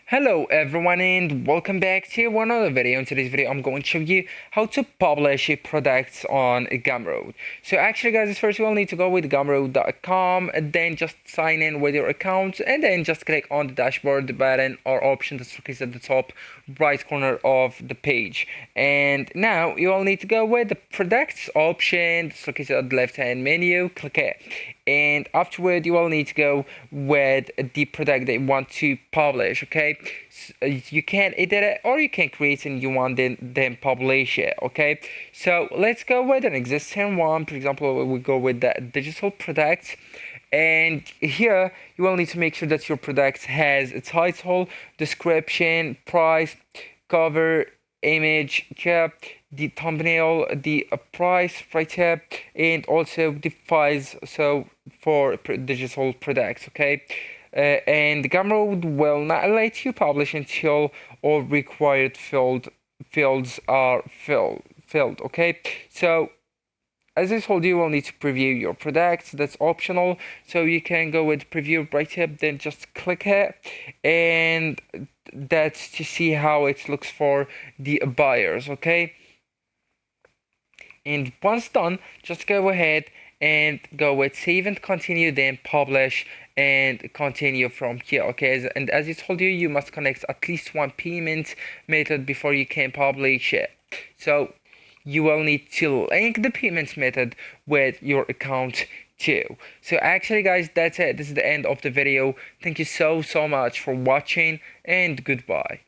Hello everyone and welcome back to another video. In today's video I'm going to show you how to publish products on Gumroad. So actually guys, first you will need to go with gumroad.com and then just sign in with your account and then just click on the dashboard button or option that's located at the top right corner of the page. And now you will need to go with the products option that's located at the left hand menu. Click it. And afterward you will need to go with the product that you want to publish. Okay, so you can edit it or you can create a new one, then publish it. Okay, so let's go with an existing one. For example, we go with the digital product, and here you will need to make sure that your product has a title, description, price, cover, image, the thumbnail, the price right here, and also the files. So for digital products, okay. And Gumroad will not let you publish until all required fields are filled. Okay, so as I told you, you will need to preview your products. That's optional, so you can go with preview right here, then just click it, and that's to see how it looks for the buyers. Okay, and once done, just go ahead and go with save and continue, then publish and continue from here. Okay, and as I told you, you must connect at least one payment method before you can publish it. So you will need to link the payment method with your account too. So actually guys, that's it. This is the end of the video. Thank you so much for watching, and goodbye.